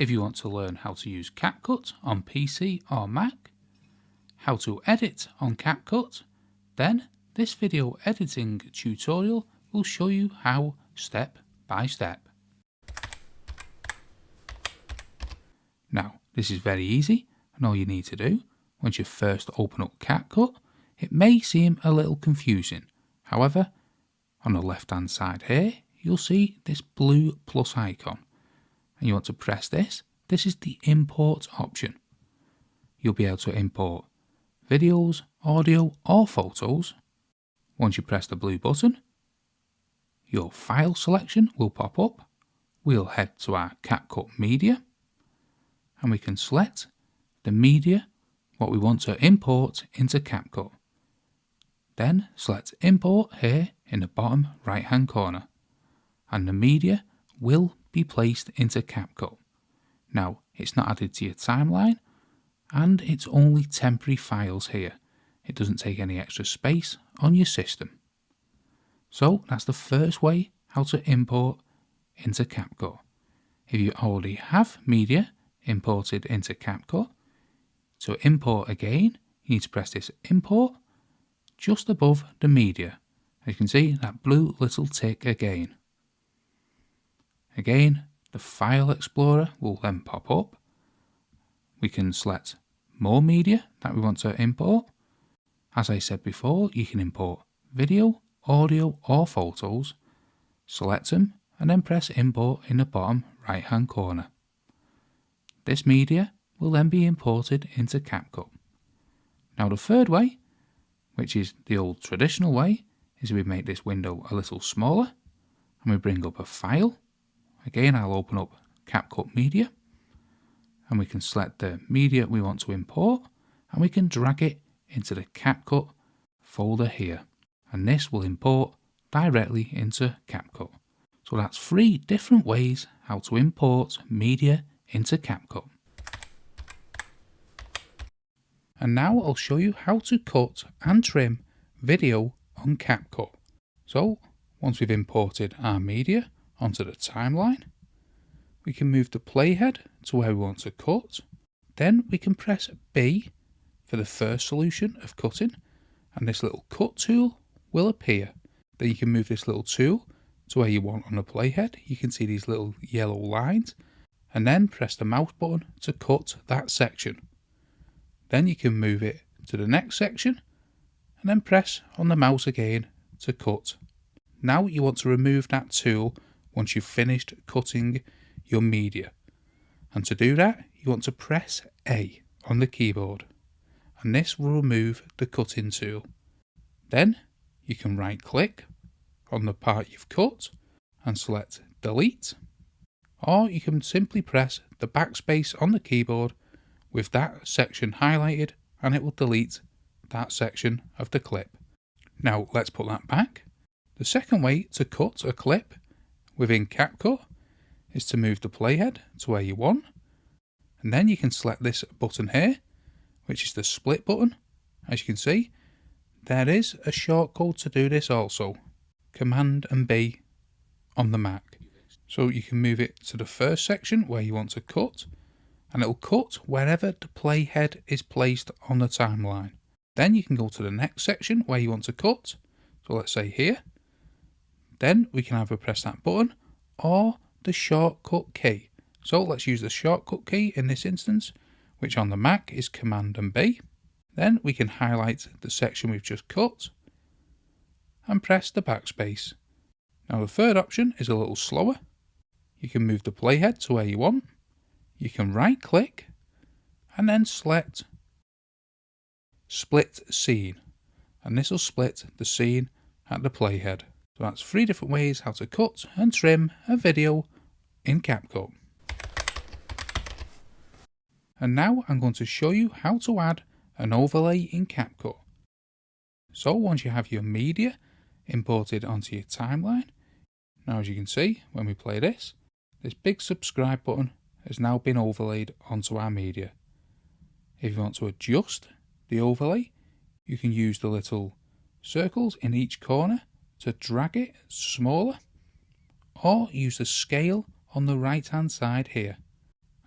If you want to learn how to use CapCut on PC or Mac, how to edit on CapCut, then this video editing tutorial will show you how step by step. Now, this is very easy, and all you need to do, once you first open up CapCut, it may seem a little confusing. However, on the left hand side here, you'll see this blue plus icon, and you want to press this. This is the import option. You'll be able to import videos, audio or photos. Once you press the blue button, your file selection will pop up. We'll head to our CapCut media, and we can select the media, what we want to import into CapCut. Then select import here in the bottom right hand corner, and the media will be placed into CapCut. Now, it's not added to your timeline, and it's only temporary files here. It doesn't take any extra space on your system. So that's the first way how to import into CapCut. If you already have media imported into CapCut, to import again, you need to press this import just above the media. As you can see, that blue little tick again. Again, the File Explorer will then pop up. We can select more media that we want to import. As I said before, you can import video, audio or photos. Select them and then press import in the bottom right hand corner. This media will then be imported into CapCut. Now the third way, which is the old traditional way, is we make this window a little smaller and we bring up a file. Again, I'll open up CapCut Media, and we can select the media we want to import, and we can drag it into the CapCut folder here, and this will import directly into CapCut. So that's 3 different ways how to import media into CapCut. And now I'll show you how to cut and trim video on CapCut. So once we've imported our media onto the timeline, we can move the playhead to where we want to cut. Then we can press B for the first solution of cutting, and this little cut tool will appear. Then you can move this little tool to where you want on the playhead. You can see these little yellow lines, and then press the mouse button to cut that section. Then you can move it to the next section, and then press on the mouse again to cut. Now you want to remove that tool once you've finished cutting your media. And to do that, you want to press A on the keyboard, and this will remove the cutting tool. Then you can right click on the part you've cut and select delete, or you can simply press the backspace on the keyboard with that section highlighted, and it will delete that section of the clip. Now let's put that back. The second way to cut a clip within CapCut is to move the playhead to where you want, and then you can select this button here, which is the split button. As you can see, there is a shortcut to do this also, Command and B on the Mac. So you can move it to the first section where you want to cut, and it will cut wherever the playhead is placed on the timeline. Then you can go to the next section where you want to cut, so let's say here. Then we can either press that button or the shortcut key. So let's use the shortcut key in this instance, which on the Mac is Command and B. Then we can highlight the section we've just cut and press the backspace. Now the third option is a little slower. You can move the playhead to where you want. You can right click and then select Split Scene, and this will split the scene at the playhead. So that's 3 different ways how to cut and trim a video in CapCut. And now I'm going to show you how to add an overlay in CapCut. So once you have your media imported onto your timeline, now as you can see when we play this big subscribe button has now been overlaid onto our media. If you want to adjust the overlay, you can use the little circles in each corner to drag it smaller, or use the scale on the right hand side here.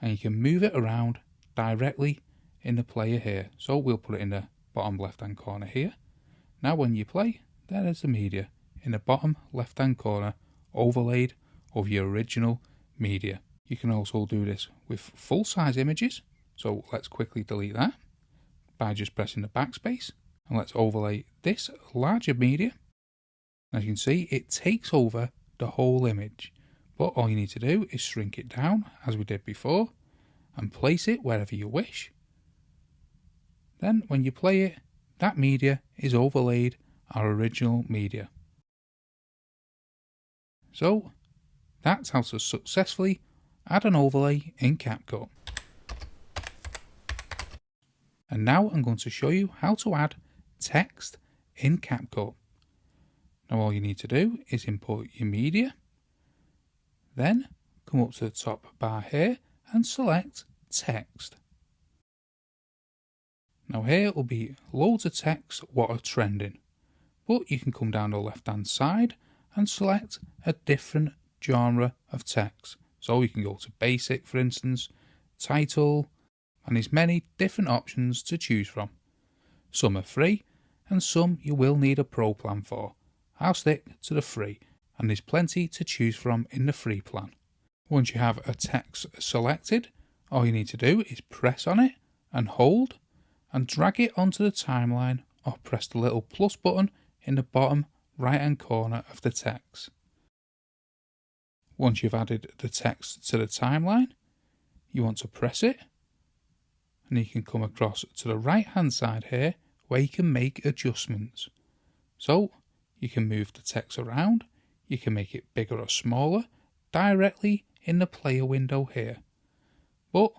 and you can move it around directly in the player here. So we'll put it in the bottom left hand corner here. Now when you play, there is the media in the bottom left hand corner, overlaid over your original media. You can also do this with full size images, so let's quickly delete that by just pressing the backspace, and let's overlay this larger media. As you can see, it takes over the whole image, but all you need to do is shrink it down as we did before and place it wherever you wish. Then when you play it, that media is overlaid our original media. So that's how to successfully add an overlay in CapCut. And now I'm going to show you how to add text in CapCut. Now all you need to do is import your media, then come up to the top bar here and select text. Now here will be loads of text what are trending, but you can come down the left hand side and select a different genre of text. So you can go to basic, for instance, title, and there's many different options to choose from. Some are free and some you will need a pro plan for. I'll stick to the free, and there's plenty to choose from in the free plan. Once you have a text selected, all you need to do is press on it and hold and drag it onto the timeline, or press the little plus button in the bottom right hand corner of the text. Once you've added the text to the timeline, you want to press it, and you can come across to the right hand side here where you can make adjustments. So you can move the text around, you can make it bigger or smaller directly in the player window here. But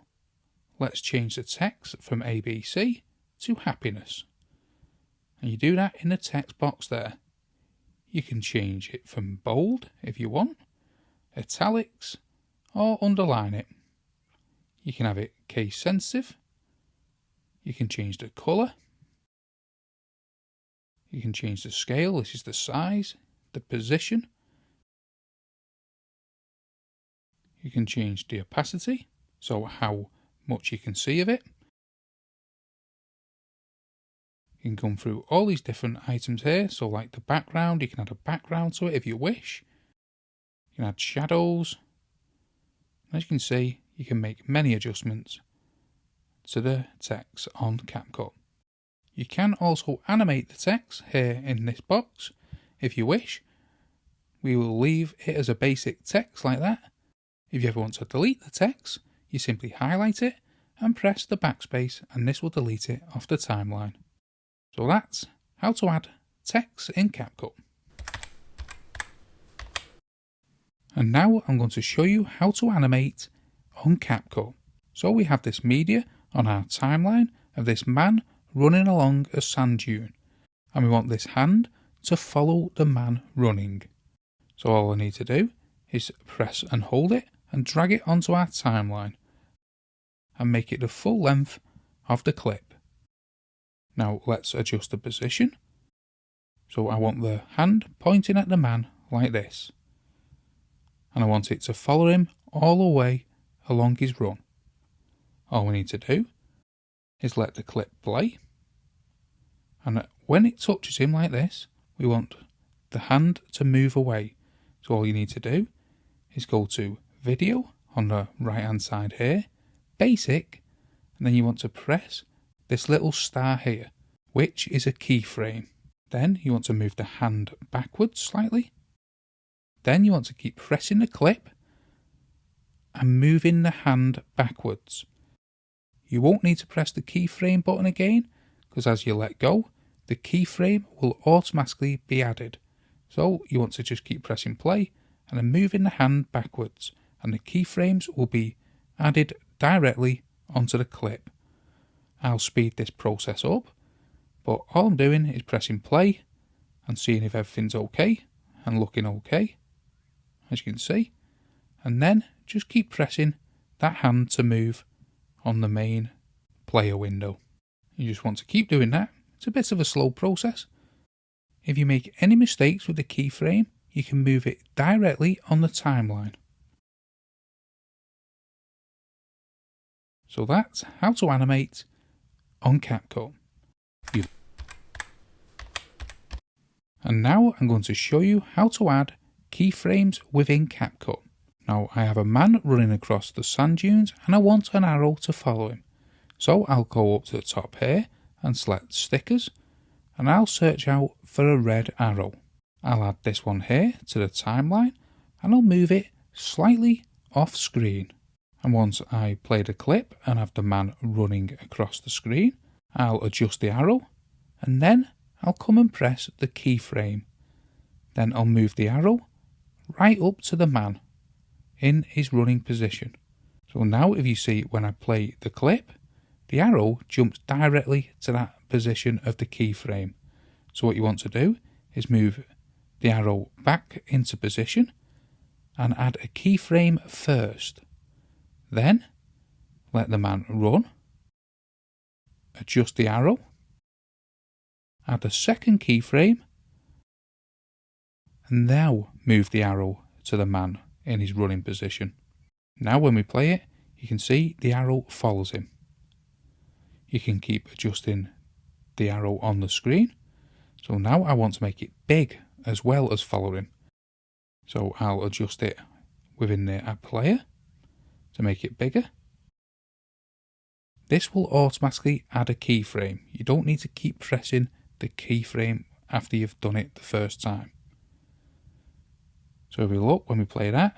let's change the text from ABC to happiness. And you do that in the text box there. You can change it from bold if you want, italics, or underline it. You can have it case sensitive. You can change the colour. You can change the scale. This is the size, the position. You can change the opacity, so how much you can see of it. You can come through all these different items here, so like the background, you can add a background to it if you wish. You can add shadows. As you can see, you can make many adjustments to the text on CapCut. You can also animate the text here in this box if you wish. We will leave it as a basic text like that. If you ever want to delete the text, you simply highlight it and press the backspace, and this will delete it off the timeline. So that's how to add text in CapCut. And now I'm going to show you how to animate on CapCut. So we have this media on our timeline of this man running along a sand dune, and we want this hand to follow the man running. So all I need to do is press and hold it and drag it onto our timeline and make it the full length of the clip. Now let's adjust the position. So I want the hand pointing at the man like this, and I want it to follow him all the way along his run. All we need to do is let the clip play, and when it touches him like this, we want the hand to move away. So all you need to do is go to Video on the right hand side here, Basic, and then you want to press this little star here, which is a keyframe. Then you want to move the hand backwards slightly. Then you want to keep pressing the clip and moving the hand backwards. You won't need to press the keyframe button again, because as you let go, the keyframe will automatically be added. So you want to just keep pressing play and then moving the hand backwards, and the keyframes will be added directly onto the clip. I'll speed this process up, but all I'm doing is pressing play and seeing if everything's okay and looking okay, as you can see, and then just keep pressing that hand to move on the main player window. You just want to keep doing that. It's a bit of a slow process. If you make any mistakes with the keyframe, you can move it directly on the timeline. So that's how to animate on CapCut. And now I'm going to show you how to add keyframes within CapCut. Now I have a man running across the sand dunes and I want an arrow to follow him. So I'll go up to the top here and select stickers and I'll search out for a red arrow. I'll add this one here to the timeline and I'll move it slightly off screen. And once I play the clip and have the man running across the screen, I'll adjust the arrow and then I'll come and press the keyframe. Then I'll move the arrow right up to the man in his running position. So now if you see when I play the clip, the arrow jumps directly to that position of the keyframe. So what you want to do is move the arrow back into position and add a keyframe first. Then let the man run, adjust the arrow, add a second keyframe, and now move the arrow to the man in his running position. Now when we play it, you can see the arrow follows him. You can keep adjusting the arrow on the screen. So now I want to make it big as well as follow him. So I'll adjust it within the app player to make it bigger. This will automatically add a keyframe. You don't need to keep pressing the keyframe after you've done it the first time. So if we look, when we play that,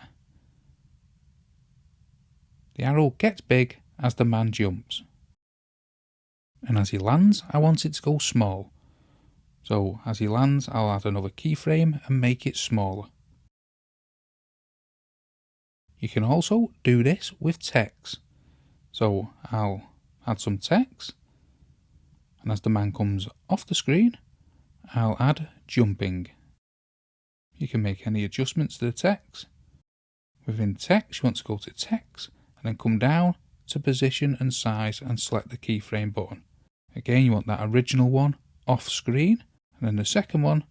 the arrow gets big as the man jumps. And as he lands, I want it to go small. So as he lands, I'll add another keyframe and make it smaller. You can also do this with text. So I'll add some text, and as the man comes off the screen, I'll add jumping. You can make any adjustments to the text. Within text, you want to go to text and then come down to position and size and select the keyframe button. Again, you want that original one off screen, and then the second one,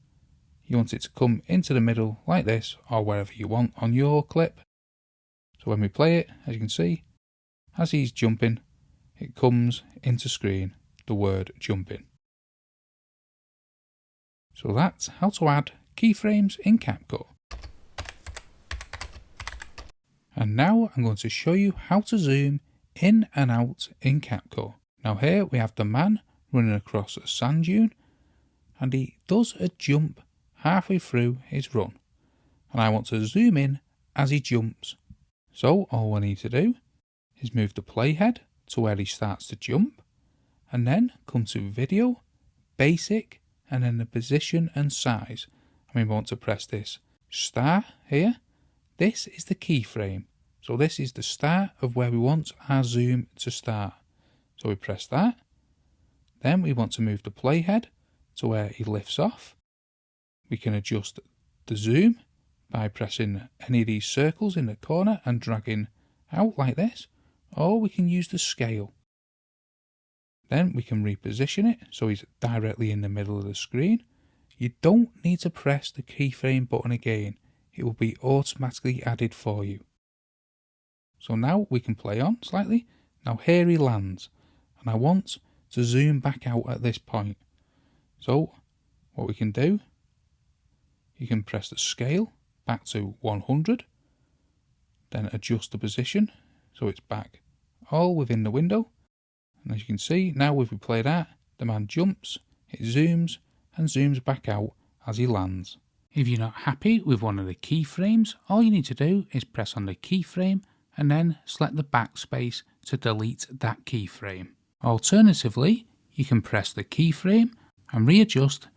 you want it to come into the middle like this or wherever you want on your clip. So when we play it, as you can see, as he's jumping, it comes into screen, the word jumping. So that's how to add keyframes in CapCut. And now I'm going to show you how to zoom in and out in CapCut. Now here we have the man running across a sand dune and he does a jump halfway through his run. And I want to zoom in as he jumps. So all we need to do is move the playhead to where he starts to jump and then come to video, basic, and then the position and size. And we want to press this star here. This is the keyframe. So this is the start of where we want our zoom to start. So we press that. Then we want to move the playhead to where he lifts off. We can adjust the zoom by pressing any of these circles in the corner and dragging out like this, or we can use the scale. Then we can reposition it so he's directly in the middle of the screen. You don't need to press the keyframe button again. It will be automatically added for you. So now we can play on slightly. Now here he lands and I want to zoom back out at this point. So what we can do, you can press the scale back to 100, then adjust the position so it's back all within the window. And as you can see, now if we play that, the man jumps, it zooms and zooms back out as he lands. If you're not happy with one of the keyframes, all you need to do is press on the keyframe and then select the backspace to delete that keyframe. Alternatively, you can press the keyframe and readjust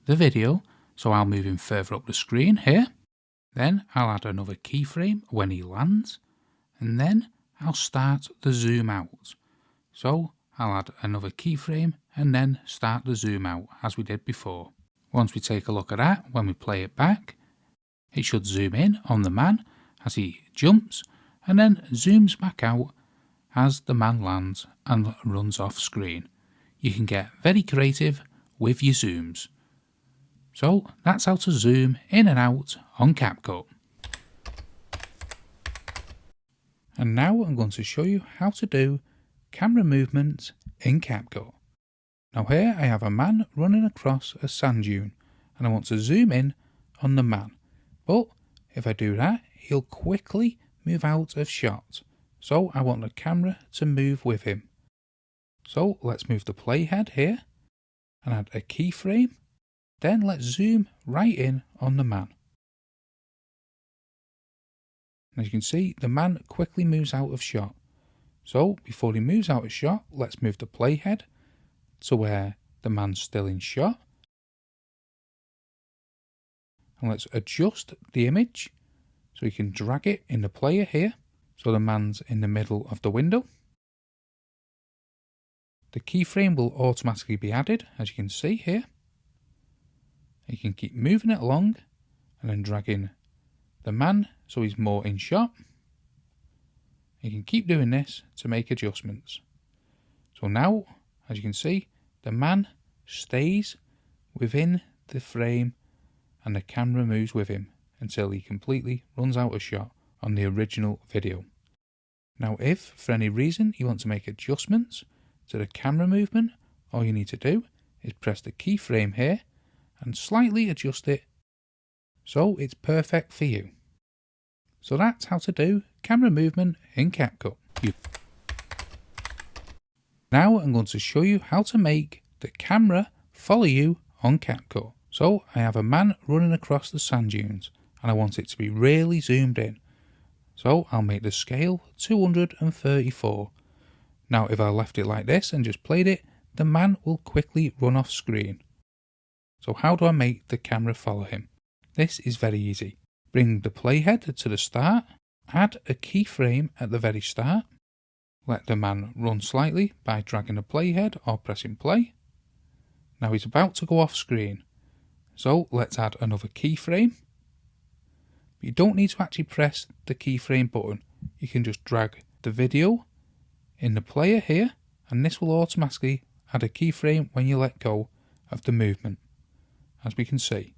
the video, so I'll move him further up the screen here. Then I'll add another keyframe when he lands, and then I'll start the zoom out. So I'll add another keyframe and then start the zoom out as we did before. Once we take a look at that, when we play it back, it should zoom in on the man as he jumps and then zooms back out as the man lands and runs off screen. You can get very creative with your zooms. So that's how to zoom in and out on CapCut. And now I'm going to show you how to do camera movement in CapCut. Now here I have a man running across a sand dune and I want to zoom in on the man, but if I do that he'll quickly move out of shot, so I want the camera to move with him. So let's move the playhead here and add a keyframe, then let's zoom right in on the man. As you can see, the man quickly moves out of shot. So before he moves out of shot, let's move the playhead to where the man's still in shot. And let's adjust the image so you can drag it in the player here, so the man's in the middle of the window. The keyframe will automatically be added, as you can see here. You can keep moving it along and then dragging the man so he's more in shot. You can keep doing this to make adjustments. So now, as you can see, the man stays within the frame and the camera moves with him until he completely runs out of shot on the original video. Now if for any reason you want to make adjustments to the camera movement, all you need to do is press the keyframe here and slightly adjust it so it's perfect for you. So that's how to do camera movement in CapCut. Now I'm going to show you how to make the camera follow you on CapCut. So I have a man running across the sand dunes and I want it to be really zoomed in. So I'll make the scale 234. Now if I left it like this and just played it, the man will quickly run off screen. So how do I make the camera follow him? This is very easy. Bring the playhead to the start, add a keyframe at the very start, let the man run slightly by dragging the playhead or pressing play. Now he's about to go off screen, so let's add another keyframe. You don't need to actually press the keyframe button, you can just drag the video in the player here and this will automatically add a keyframe when you let go of the movement, as we can see.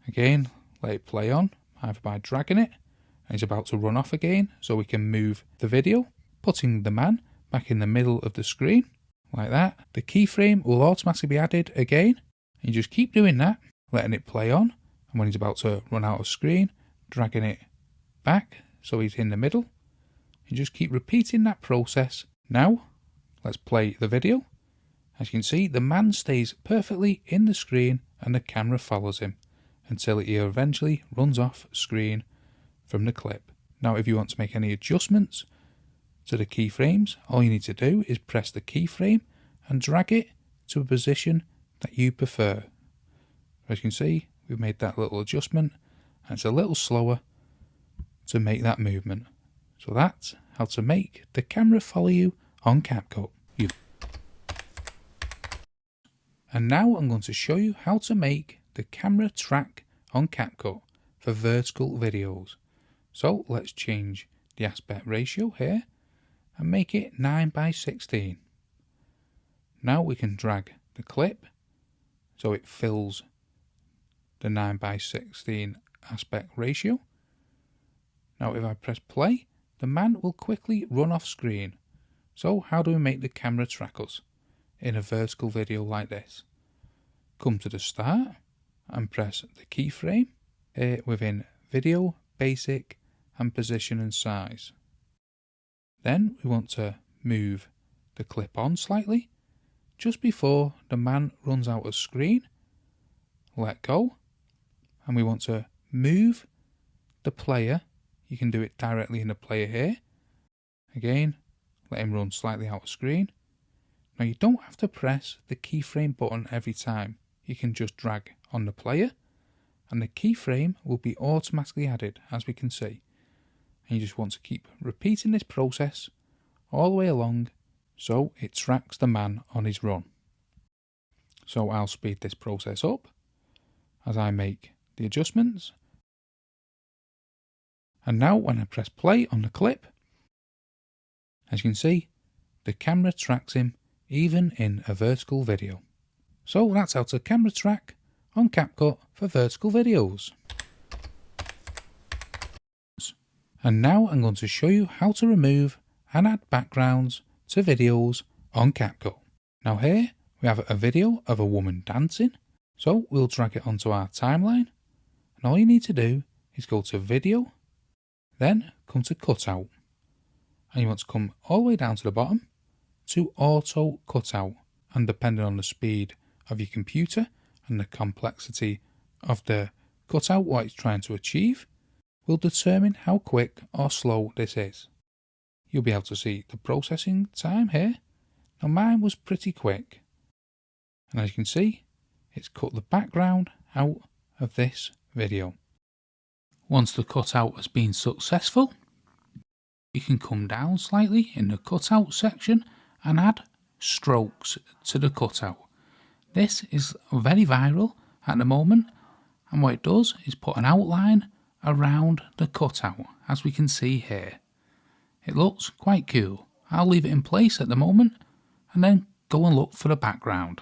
Again, let it play on, either by dragging it, and it's about to run off again, so we can move the video, putting the man back in the middle of the screen, like that. The keyframe will automatically be added again, and you just keep doing that, letting it play on, and when he's about to run out of screen, dragging it back so he's in the middle. You just keep repeating that process. Now, let's play the video. As you can see, the man stays perfectly in the screen and the camera follows him until he eventually runs off screen from the clip. Now if you want to make any adjustments to the keyframes, all you need to do is press the keyframe and drag it to a position that you prefer. As you can see, we've made that little adjustment and it's a little slower to make that movement. So that's how to make the camera follow you on CapCut. And now I'm going to show you how to make the camera track on CapCut for vertical videos. So let's change the aspect ratio here and make it 9:16. Now we can drag the clip so it fills the 9:16 aspect ratio. Now if I press play, the man will quickly run off screen. So how do we make the camera track us in a vertical video like this? Come to the start and press the keyframe here within video, basic and position and size. Then we want to move the clip on slightly just before the man runs out of screen. Let go, and we want to move the player. You can do it directly in the player here. Again, let him run slightly out of screen. Now you don't have to press the keyframe button every time. You can just drag on the player and the keyframe will be automatically added, as we can see. And you just want to keep repeating this process all the way along so it tracks the man on his run. So I'll speed this process up as I make the adjustments. And now when I press play on the clip, as you can see, the camera tracks him even in a vertical video. So that's how to camera track on CapCut for vertical videos. And now I'm going to show you how to remove and add backgrounds to videos on CapCut. Now here we have a video of a woman dancing, so we'll drag it onto our timeline, and all you need to do is go to video, then come to cutout, and you want to come all the way down to the bottom to auto cutout, and depending on the speed of your computer and the complexity of the cutout, what it's trying to achieve, will determine how quick or slow this is. You'll be able to see the processing time here. Now mine was pretty quick, and as you can see, it's cut the background out of this video. Once the cutout has been successful, you can come down slightly in the cutout section and add strokes to the cutout. This is very viral at the moment, and what it does is put an outline around the cutout, as we can see here. It looks quite cool. I'll leave it in place at the moment and then go and look for the background.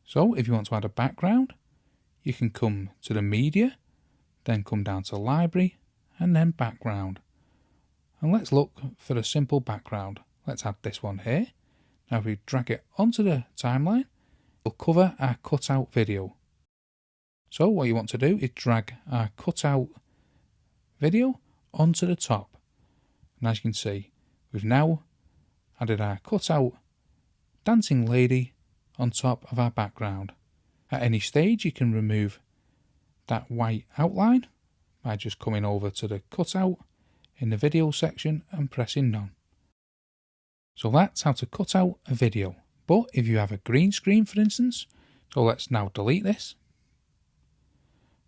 So if you want to add a background, you can come to the media, then come down to library and then background. And let's look for a simple background. Let's add this one here. Now if we drag it onto the timeline, it'll cover our cutout video. So what you want to do is drag our cutout video onto the top. And as you can see, we've now added our cutout dancing lady on top of our background. At any stage you can remove that white outline by just coming over to the cutout in the video section and pressing none. So that's how to cut out a video. But if you have a green screen, for instance, so let's now delete this.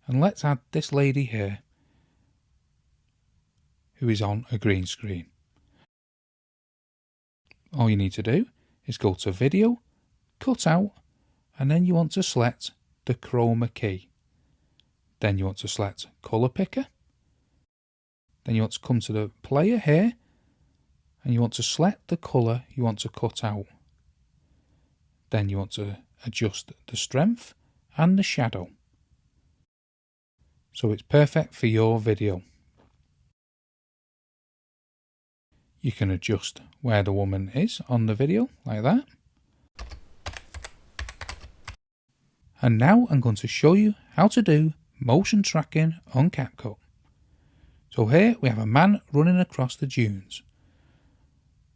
And let's add this lady here who is on a green screen. All you need to do is go to video, cut out, and then you want to select the chroma key. Then you want to select color picker. Then you want to come to the player here and you want to select the color you want to cut out. Then you want to adjust the strength and the shadow, so it's perfect for your video. You can adjust where the woman is on the video like that. And now I'm going to show you how to do motion tracking on CapCut. So here we have a man running across the dunes,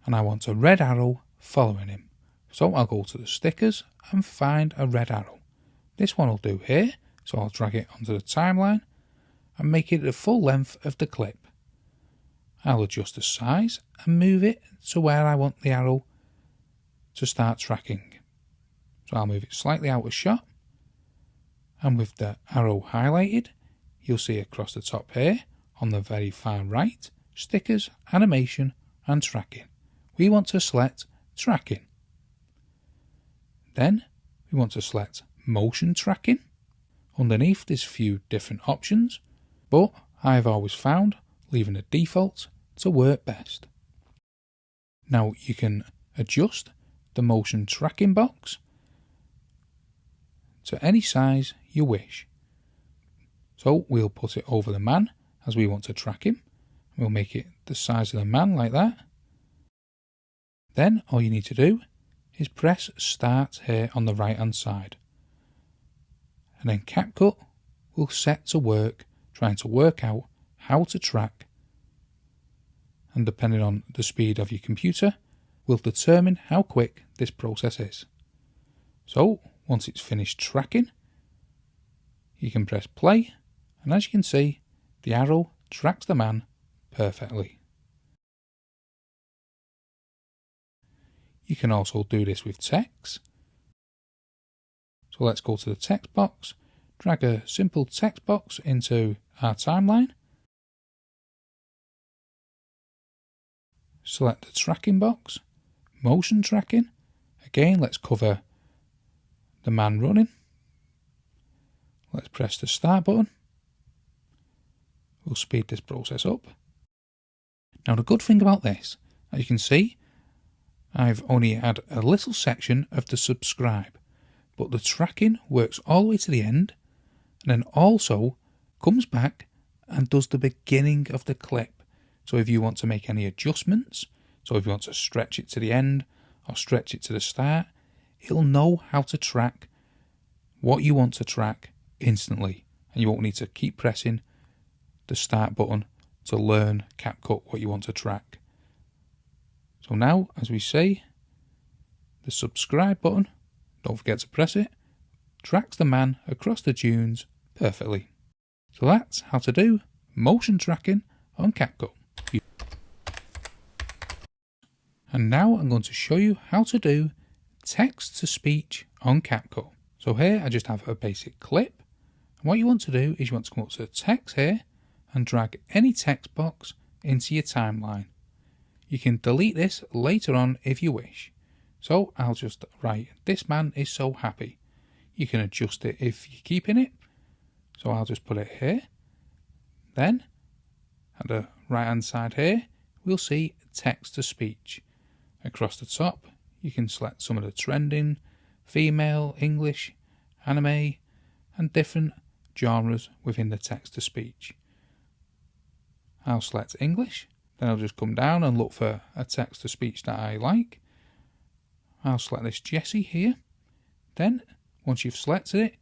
and I want a red arrow following him. So I'll go to the stickers and find a red arrow. This one will do here, so I'll drag it onto the timeline and make it the full length of the clip. I'll adjust the size and move it to where I want the arrow to start tracking. So I'll move it slightly out of shot, and with the arrow highlighted, you'll see across the top here on the very far right, stickers, animation and tracking. We want to select tracking. Then we want to select motion tracking. Underneath there's a few different options, but I've always found leaving the default to work best. Now you can adjust the motion tracking box to any size you wish. So we'll put it over the man as we want to track him. We'll make it the size of the man like that. Then all you need to do is press start here on the right hand side. And then CapCut will set to work trying to work out how to track, and depending on the speed of your computer will determine how quick this process is. So once it's finished tracking, you can press play, and as you can see, the arrow tracks the man perfectly. You can also do this with text. So let's go to the text box, drag a simple text box into our timeline, select the tracking box, motion tracking. Again, let's cover the man running. Let's press the start button. We'll speed this process up. Now the good thing about this, as you can see, I've only had a little section of the subscribe, but the tracking works all the way to the end, and then also comes back and does the beginning of the clip. So if you want to make any adjustments, So if you want to stretch it to the end or stretch it to the start, it'll know how to track what you want to track instantly, and you won't need to keep pressing the start button to learn CapCut what you want to track. So now, as we say, the subscribe button, don't forget to press it, tracks the man across the dunes perfectly. So that's how to do motion tracking on CapCut. And now I'm going to show you how to do text to speech on CapCut. So here I just have a basic clip. And what you want to do is you want to come up to text here and drag any text box into your timeline. You can delete this later on if you wish. So I'll just write, "This man is so happy." You can adjust it if you're keeping it. So I'll just put it here. Then at the right hand side here, we'll see text to speech. Across the top, you can select some of the trending, female, English, anime, and different genres within the text to speech. I'll select English, then I'll just come down and look for a text to speech that I like. I'll select this Jessie here. Then, once you've selected it,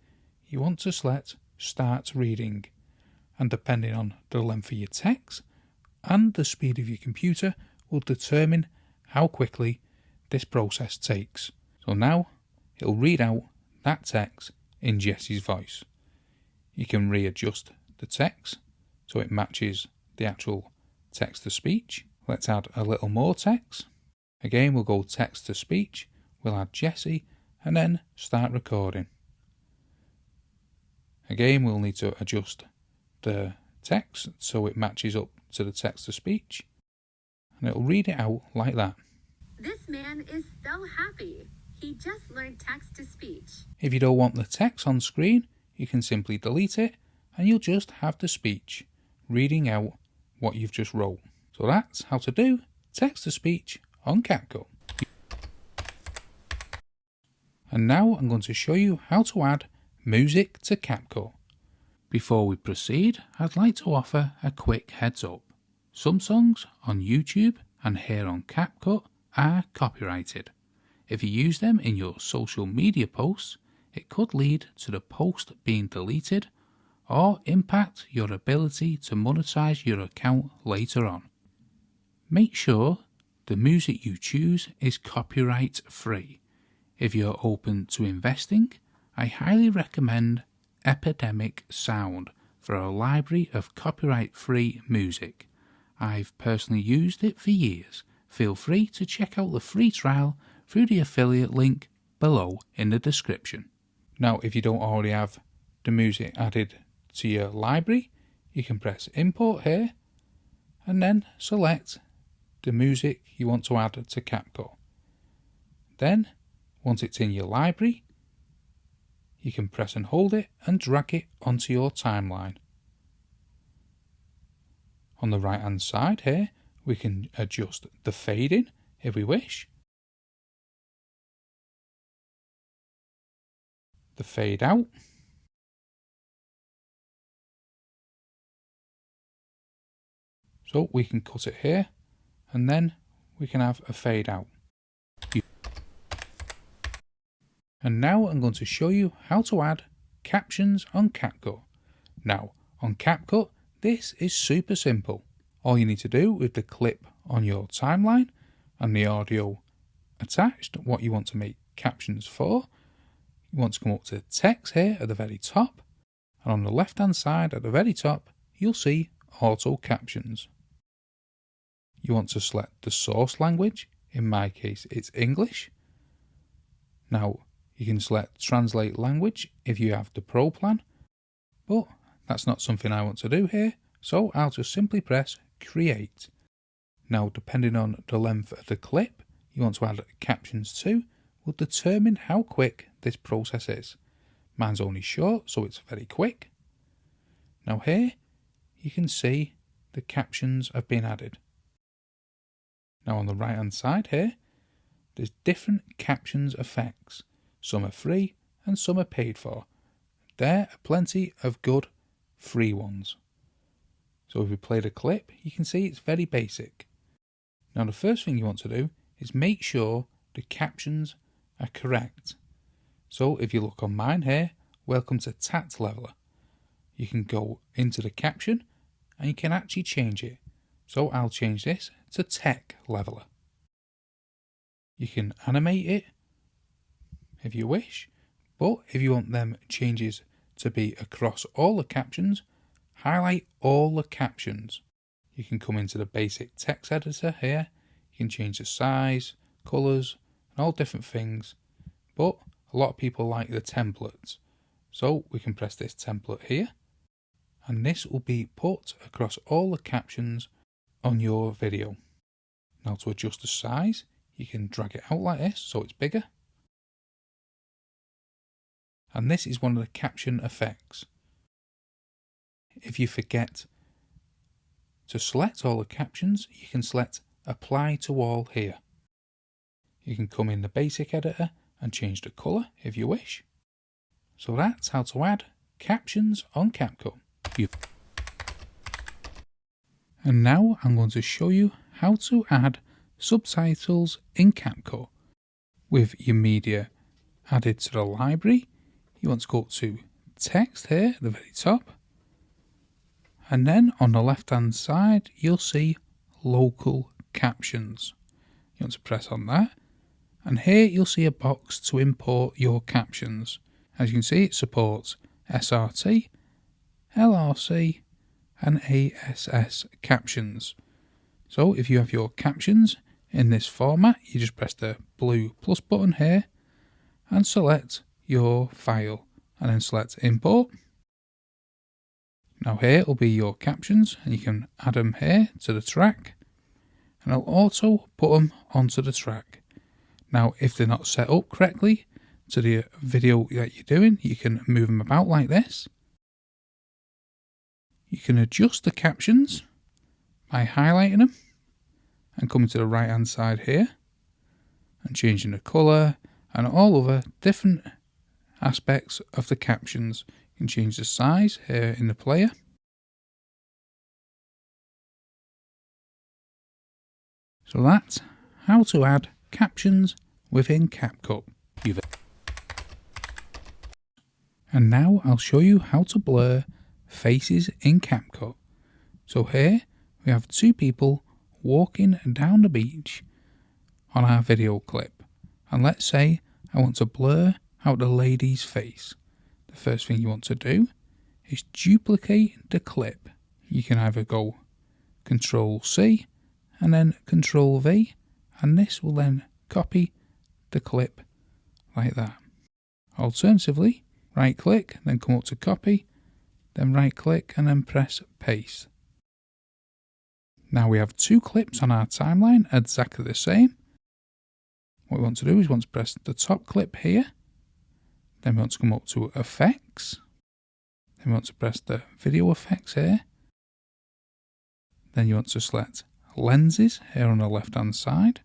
you want to select Start Reading. And depending on the length of your text and the speed of your computer will determine how quickly this process takes. So now it'll read out that text in Jessie's voice. You can readjust the text so it matches the actual text to speech. Let's add a little more text. Again, we'll go text to speech, we'll add Jessie and then start recording. Again, we'll need to adjust the text so it matches up to the text to speech, and it'll read it out like that. "This man is so happy. He just learned text to speech." If you don't want the text on screen, you can simply delete it and you'll just have the speech reading out what you've just wrote. So that's how to do text to speech on CapCut. And now I'm going to show you how to add music to CapCut. Before we proceed, I'd like to offer a quick heads up. Some songs on YouTube and here on CapCut are copyrighted. If you use them in your social media posts, it could lead to the post being deleted or impact your ability to monetize your account later on. Make sure the music you choose is copyright free. If you're open to investing, I highly recommend Epidemic Sound for a library of copyright-free music. I've personally used it for years. Feel free to check out the free trial through the affiliate link below in the description. Now, if you don't already have the music added to your library, you can press Import here and then select the music you want to add to CapCut. Then, once it's in your library, you can press and hold it and drag it onto your timeline. On the right hand side here, we can adjust the fading if we wish, the fade out, so we can cut it here and then we can have a fade out. And now I'm going to show you how to add captions on CapCut. Now, on CapCut, this is super simple. All you need to do with the clip on your timeline and the audio attached, what you want to make captions for, you want to come up to text here at the very top, and on the left hand side at the very top, you'll see auto captions. You want to select the source language, in my case it's English. Now, you can select translate language if you have the Pro plan, but that's not something I want to do here, so I'll just simply press create. Now, depending on the length of the clip you want to add captions to, will determine how quick this process is. Mine's only short, so it's very quick. Now here, you can see the captions have been added. Now on the right hand side here, there's different captions effects. Some are free and some are paid for. There are plenty of good free ones. So if we play the clip, you can see it's very basic. Now the first thing you want to do is make sure the captions are correct. So if you look on mine here, welcome to Tact Leveler, you can go into the caption and you can actually change it. So I'll change this to Tech Leveler. You can animate it if you wish, but if you want them changes to be across all the captions, highlight all the captions. You can come into the basic text editor here, you can change the size, colours and all different things, but a lot of people like the templates. So we can press this template here and this will be put across all the captions on your video. Now to adjust the size, you can drag it out like this so it's bigger. And this is one of the caption effects. If you forget to select all the captions, you can select Apply to All here. You can come in the basic editor and change the colour if you wish. So that's how to add captions on CapCut. And now I'm going to show you how to add subtitles in CapCut. With your media added to the library, you want to go up to text here at the very top, and then on the left hand side you'll see local captions. You want to press on that, and here you'll see a box to import your captions. As you can see, it supports SRT, LRC and ASS captions. So if you have your captions in this format, you just press the blue plus button here and select your file and then select import. Now here will be your captions and you can add them here to the track and it'll auto put them onto the track. Now if they're not set up correctly to the video that you're doing, you can move them about like this. You can adjust the captions by highlighting them and coming to the right hand side here and changing the colour and all other different aspects of the captions. You can change the size here in the player. So that's how to add captions within CapCut. And now I'll show you how to blur faces in CapCut. So here we have two people walking down the beach on our video clip. And let's say I want to blur out the lady's face. The first thing you want to do is duplicate the clip. You can either go Control C and then Control V, and this will then copy the clip like that. Alternatively, right click, then come up to copy, then right click and then press paste. Now we have two clips on our timeline exactly the same. What we want to do is we want to press the top clip here, then we want to come up to effects, then we want to press the video effects here, then you want to select lenses here on the left hand side.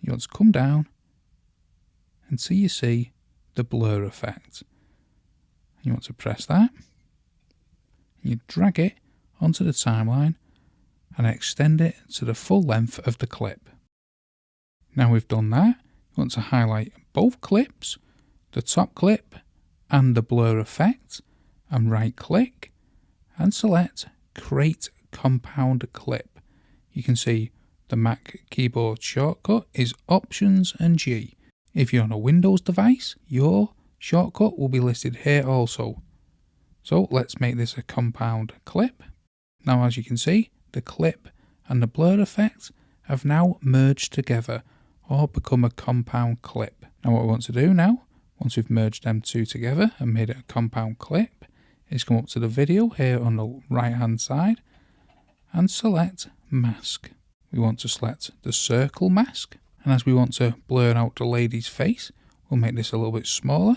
You want to come down until you see the blur effect. You want to press that, you drag it onto the timeline and extend it to the full length of the clip. Now we've done that, you want to highlight both clips, the top clip and the blur effect, and right click and select Create Compound Clip. You can see the Mac keyboard shortcut is Options and G. If you're on a Windows device, your shortcut will be listed here also. So let's make this a compound clip. Now as you can see, the clip and the blur effect have now merged together or become a compound clip. Now what we want to do now, once we've merged them two together and made it a compound clip, is come up to the video here on the right hand side and select mask. We want to select the circle mask, and as we want to blur out the lady's face, we'll make this a little bit smaller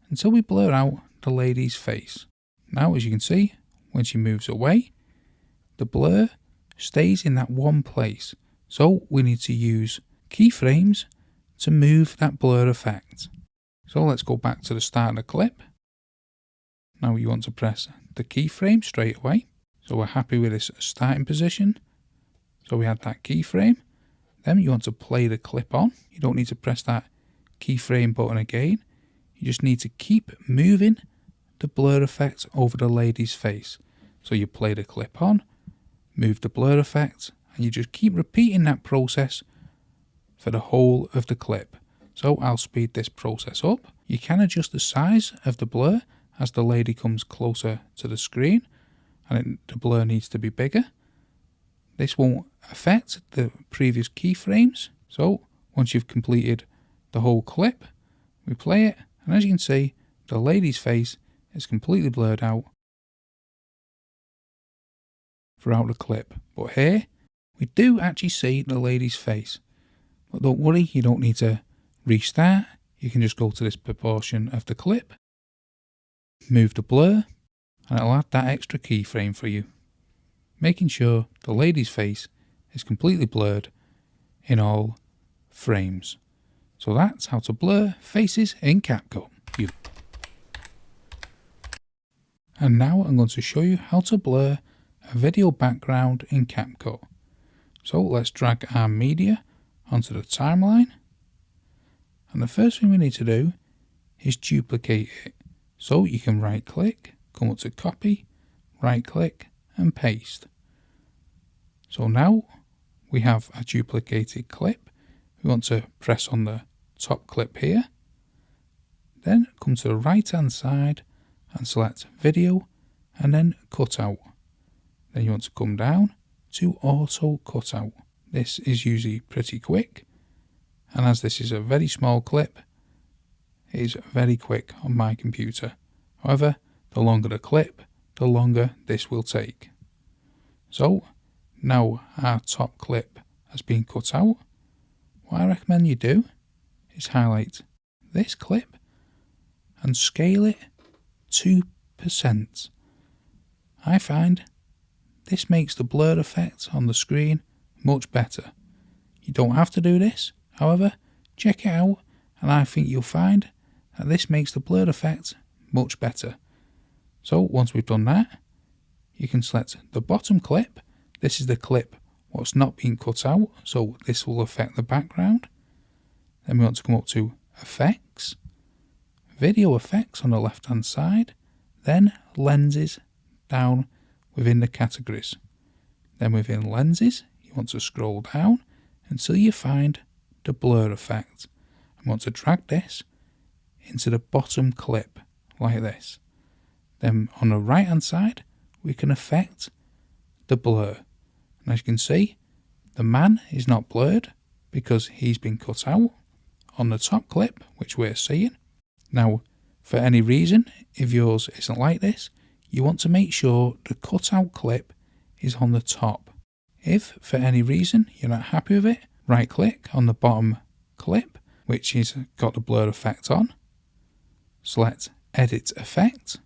until we blur out the lady's face. Now as you can see, when she moves away, the blur stays in that one place, so we need to use keyframes to move that blur effect. So let's go back to the start of the clip. Now you want to press the keyframe straight away. So we're happy with this starting position. So we add that keyframe. Then you want to play the clip on. You don't need to press that keyframe button again. You just need to keep moving the blur effect over the lady's face. So you play the clip on, move the blur effect, and you just keep repeating that process for the whole of the clip. So I'll speed this process up. You can adjust the size of the blur as the lady comes closer to the screen, and the blur needs to be bigger. This won't affect the previous keyframes. So once you've completed the whole clip, we play it, and as you can see, the lady's face is completely blurred out throughout the clip. But here, we do actually see the lady's face. But don't worry, you don't need to restart. You can just go to this proportion of the clip, move the blur, and it'll add that extra keyframe for you, making sure the lady's face is completely blurred in all frames. So that's how to blur faces in CapCut. And now I'm going to show you how to blur a video background in CapCut. So let's drag our media onto the timeline. And the first thing we need to do is duplicate it. So you can right click, come up to copy, right click and paste. So now we have a duplicated clip. We want to press on the top clip here. Then come to the right hand side and select video and then cut out. Then you want to come down to auto cut out. This is usually pretty quick, and as this is a very small clip, it is very quick on my computer. However, the longer the clip, the longer this will take. So now our top clip has been cut out. What I recommend you do is highlight this clip and scale it 2%. I find this makes the blur effect on the screen much better. You don't have to do this, however, check it out and I think you'll find that this makes the blur effect much better. So once we've done that, you can select the bottom clip. This is the clip what's not been cut out, so this will affect the background. Then we want to come up to Effects, Video Effects on the left hand side, then Lenses down within the categories. Then within Lenses, you want to scroll down until you find the blur effect. And want to drag this into the bottom clip like this. Then on the right hand side, we can affect the blur. And as you can see, the man is not blurred because he's been cut out on the top clip, which we're seeing. Now, for any reason, if yours isn't like this, you want to make sure the cutout clip is on the top. If for any reason you're not happy with it, right click on the bottom clip, which has got the blur effect on, select Edit Effect,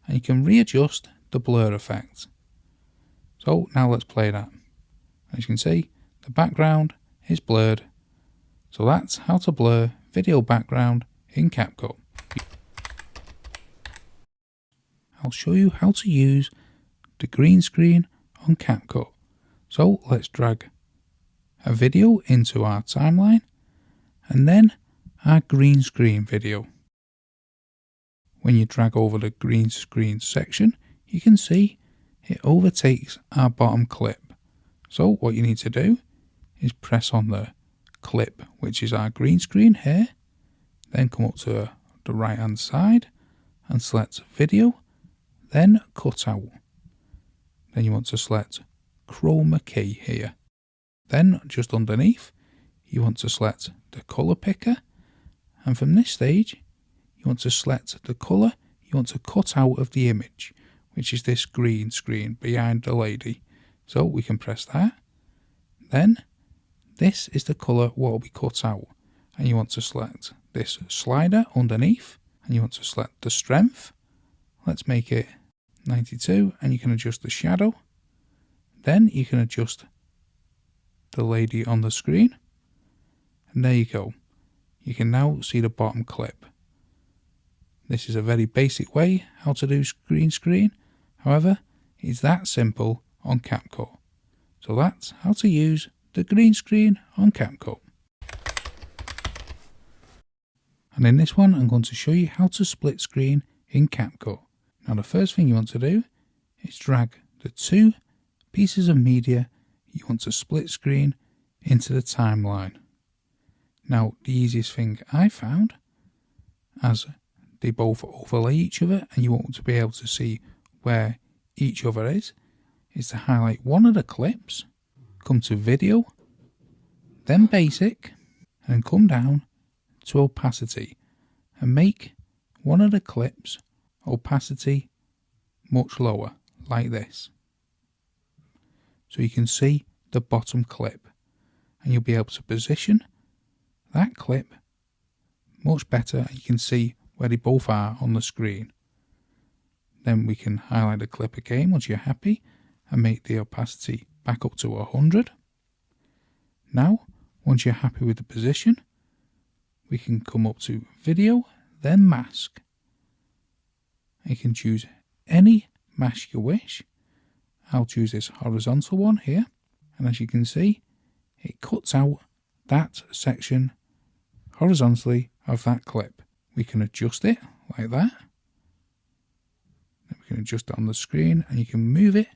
and you can readjust the blur effect. So now let's play that. As you can see, the background is blurred. So that's how to blur video background in CapCut. I'll show you how to use the green screen on CapCut. So let's drag a video into our timeline and then our green screen video. When you drag over the green screen section, you can see it overtakes our bottom clip. So what you need to do is press on the clip, which is our green screen here, then come up to the right hand side and select video, then cut out. Then you want to select chroma key here. Then just underneath, you want to select the color picker, and from this stage, you want to select the color you want to cut out of the image, which is this green screen behind the lady. So we can press that. Then this is the color what will be cut out, and you want to select this slider underneath, and you want to select the strength. Let's make it 92, and you can adjust the shadow. Then you can adjust the lady on the screen, and there you go. You can now see the bottom clip. This is a very basic way how to do green screen. However, it's that simple on CapCut. So that's how to use the green screen on CapCut. And in this one I'm going to show you how to split screen in CapCut. Now the first thing you want to do is drag the two pieces of media you want to split screen into the timeline. Now the easiest thing I found, as they both overlay each other and you want to be able to see where each other is to highlight one of the clips, come to video, then basic, and come down to opacity and make one of the clips opacity much lower, like this. So you can see the bottom clip and you'll be able to position that clip much better and you can see where they both are on the screen. Then we can highlight the clip again once you're happy and make the opacity back up to 100. Now, once you're happy with the position, we can come up to video, then mask. You can choose any mask you wish. I'll choose this horizontal one here, and as you can see, it cuts out that section horizontally of that clip. We can adjust it like that. Then we can adjust it on the screen and you can move it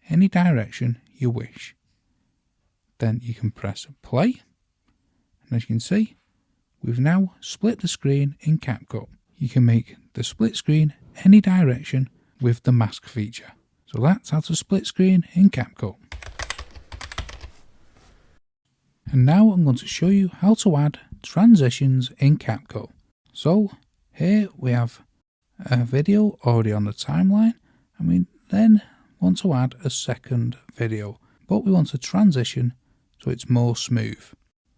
any direction you wish. Then you can press play, and as you can see, we've now split the screen in CapCut. You can make the split screen any direction with the mask feature. So that's how to split screen in CapCut. And now I'm going to show you how to add transitions in CapCut. So here we have a video already on the timeline, and we then want to add a second video, but we want to transition so it's more smooth.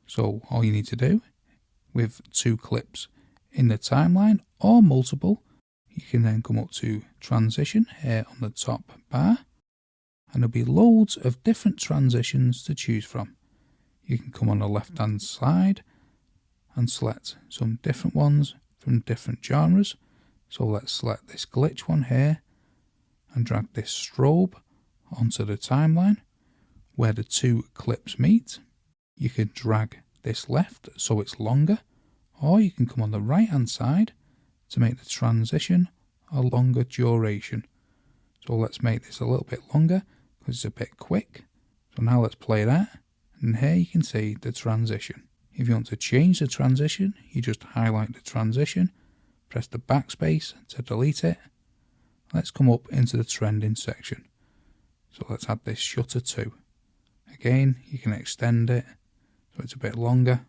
So all you need to do with two clips in the timeline or multiple, you can then come up to transition here on the top bar, and there'll be loads of different transitions to choose from. You can come on the left hand side and select some different ones from different genres. So let's select this glitch one here and drag this strobe onto the timeline where the two clips meet. You can drag this left so it's longer, or you can come on the right hand side to make the transition a longer duration. So let's make this a little bit longer because it's a bit quick. So now let's play that, and here you can see the transition. If you want to change the transition, you just highlight the transition, press the backspace to delete it. Let's come up into the trending section. So let's add this shutter too. Again, you can extend it so it's a bit longer.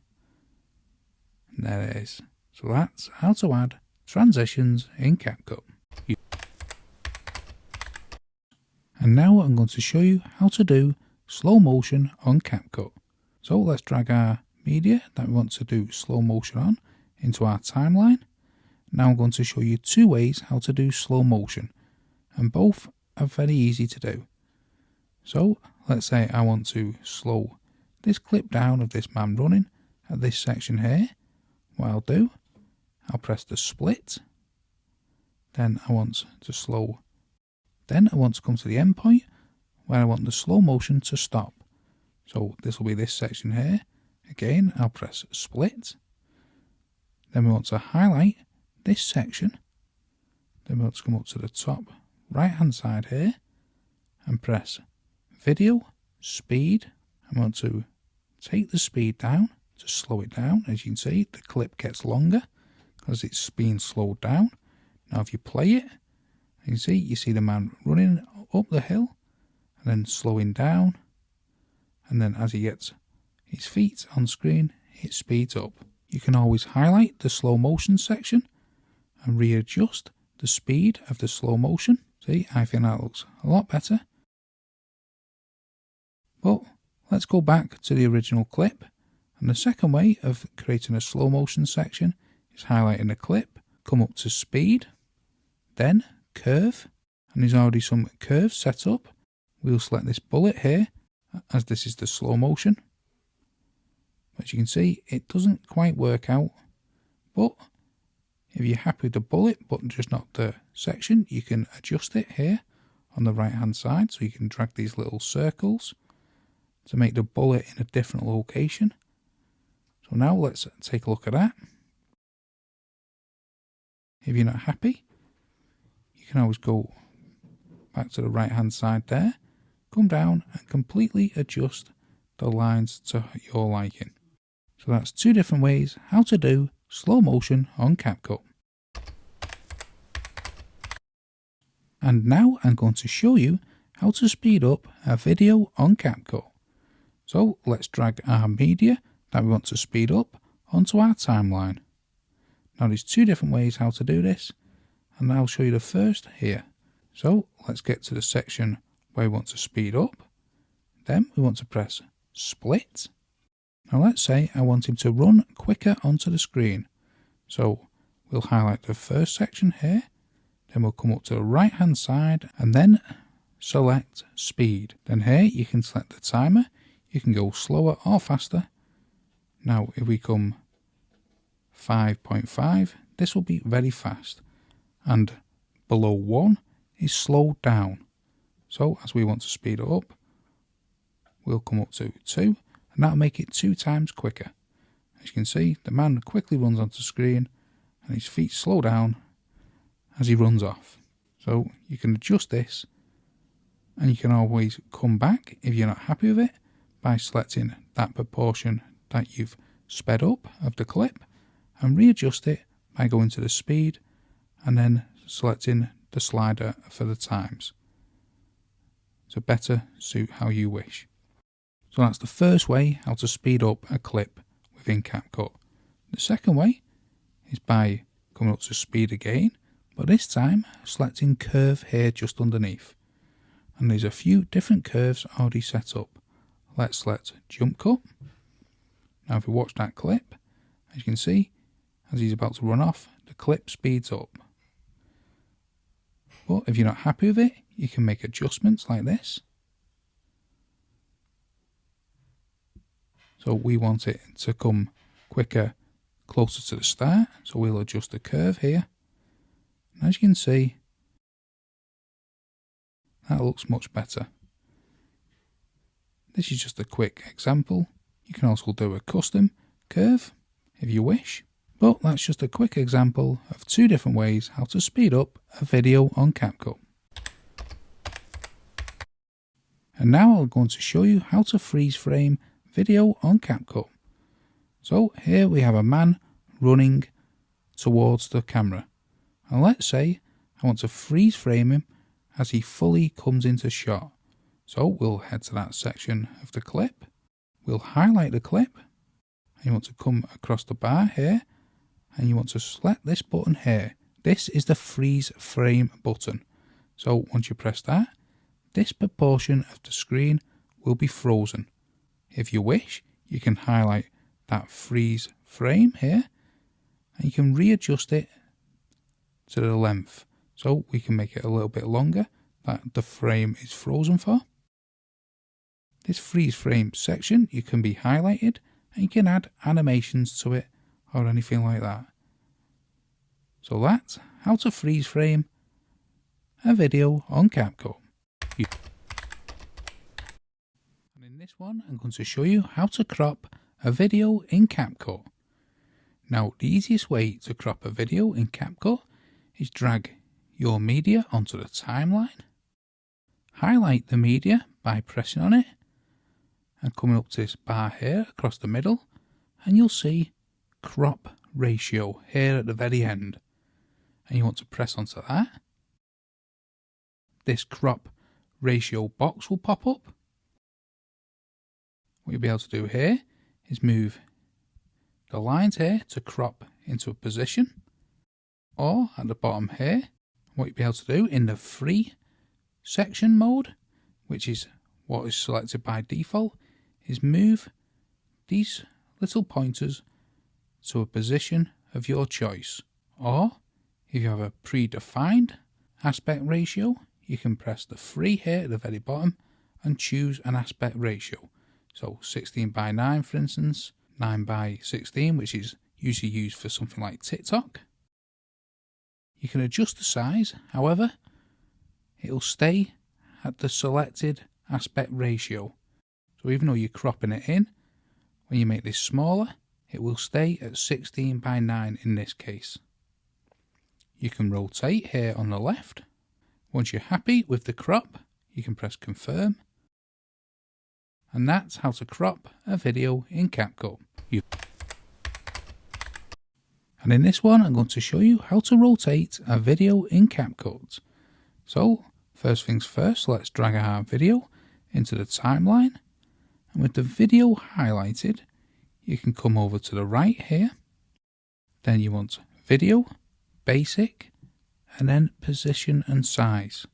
And there it is. So that's how to add transitions in CapCut. And now I'm going to show you how to do slow motion on CapCut. So let's drag our media that we want to do slow motion on into our timeline. Now I'm going to show you two ways how to do slow motion, and both are very easy to do. So let's say I want to slow this clip down of this man running at this section here. What I'll do, I'll press the split, then I want to slow, then I want to come to the end point where I want the slow motion to stop. So this will be this section here. Again, I'll press split, then we want to highlight this section, then we want to come up to the top right hand side here and press video, speed. I want to take the speed down to slow it down. As you can see, the clip gets longer because it's being slowed down. Now if you play it, you see the man running up the hill and then slowing down, and then as he gets his feet on screen, it speeds up. You can always highlight the slow motion section and readjust the speed of the slow motion. See, I think that looks a lot better. But let's go back to the original clip, and the second way of creating a slow motion section is highlighting the clip, come up to speed, then curve, and there's already some curves set up. We'll select this bullet here as this is the slow motion. As you can see, it doesn't quite work out, but if you're happy with the bullet but just not the section, you can adjust it here on the right hand side, so you can drag these little circles to make the bullet in a different location. So now let's take a look at that. If you're not happy, you can always go back to the right hand side there, come down and completely adjust the lines to your liking. So that's two different ways how to do slow motion on CapCut. And now I'm going to show you how to speed up a video on CapCut. So let's drag our media that we want to speed up onto our timeline. Now there's two different ways how to do this, and I'll show you the first here. So let's get to the section where we want to speed up. Then we want to press split. Now let's say I want him to run quicker onto the screen. So we'll highlight the first section here, then we'll come up to the right hand side and then select speed. Then here you can select the timer, you can go slower or faster. Now if we come 5.5, this will be very fast, and below 1 is slowed down. So as we want to speed it up, we'll come up to 2, and that'll make it 2 times quicker. As you can see, the man quickly runs onto the screen and his feet slow down as he runs off. So you can adjust this, and you can always come back if you're not happy with it by selecting that proportion that you've sped up of the clip and readjust it by going to the speed and then selecting the slider for the times to better suit how you wish. So that's the first way how to speed up a clip within CapCut. The second way is by coming up to speed again, but this time selecting curve here just underneath. And there's a few different curves already set up. Let's select jump cut. Now if you watch that clip, as you can see, as he's about to run off, the clip speeds up. But if you're not happy with it, you can make adjustments like this. So we want it to come quicker, closer to the start, so we'll adjust the curve here. And as you can see, that looks much better. This is just a quick example. You can also do a custom curve if you wish. But that's just a quick example of two different ways how to speed up a video on CapCut. And now I'm going to show you how to freeze frame video on CapCut. So here we have a man running towards the camera. And let's say I want to freeze frame him as he fully comes into shot. So we'll head to that section of the clip. We'll highlight the clip. And you want to come across the bar here. And you want to select this button here. This is the freeze frame button. So once you press that, this proportion of the screen will be frozen. If you wish, you can highlight that freeze frame here, and you can readjust it to the length. So we can make it a little bit longer that the frame is frozen for. This freeze frame section, you can be highlighted and you can add animations to it or anything like that. So that's how to freeze frame a video on CapCut. And in this one, I'm going to show you how to crop a video in CapCut. Now, the easiest way to crop a video in CapCut is drag your media onto the timeline, highlight the media by pressing on it, and coming up to this bar here across the middle, and you'll see crop ratio here at the very end. And you want to press onto that. This crop ratio box will pop up. What you'll be able to do here is move the lines here to crop into a position, or at the bottom here, what you'll be able to do in the free section mode, which is what is selected by default, is move these little pointers to a position of your choice. Or if you have a predefined aspect ratio, you can press the free here at the very bottom and choose an aspect ratio. So 16:9, for instance, 9:16, which is usually used for something like TikTok. You can adjust the size, however, it'll stay at the selected aspect ratio. So even though you're cropping it in, when you make this smaller, it will stay at 16:9 in this case. You can rotate here on the left. Once you're happy with the crop, you can press confirm. And that's how to crop a video in CapCut. And in this one, I'm going to show you how to rotate a video in CapCut. So, first things first, let's drag our video into the timeline. And with the video highlighted, you can come over to the right here. Then you want video, basic, and then position and size.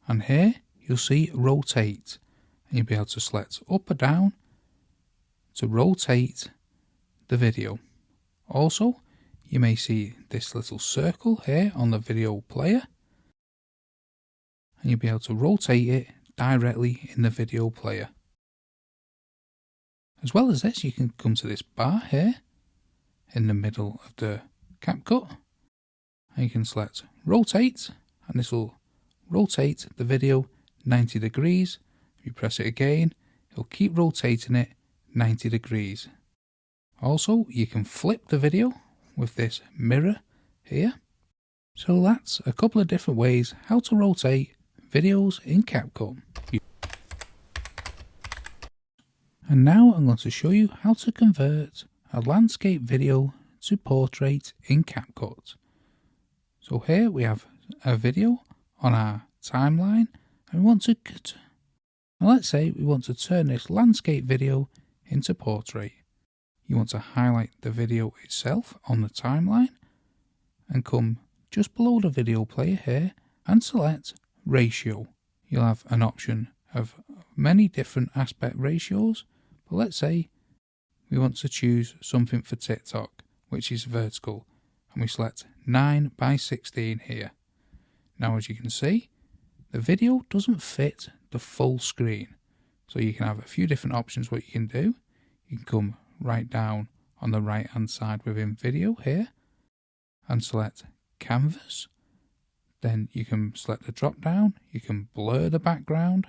And here you'll see rotate. And you'll be able to select up or down to rotate the video. Also, you may see this little circle here on the video player. And you'll be able to rotate it directly in the video player. As well as this, you can come to this bar here in the middle of the CapCut. And you can select rotate, and this will rotate the video 90 degrees. If you press it again, it'll keep rotating it 90 degrees. Also, you can flip the video with this mirror here. So that's a couple of different ways how to rotate videos in CapCut. And now I'm going to show you how to convert a landscape video to portrait in CapCut. So here we have a video on our timeline, and we want to let's say we want to turn this landscape video into portrait. You want to highlight the video itself on the timeline and come just below the video player here and select ratio. You'll have an option of many different aspect ratios, but let's say we want to choose something for TikTok, which is vertical, and we select 9:16 here. Now, as you can see, the video doesn't fit the full screen, so you can have a few different options what you can do. You can come right down on the right hand side within video here and select canvas. Then you can select the drop down, you can blur the background.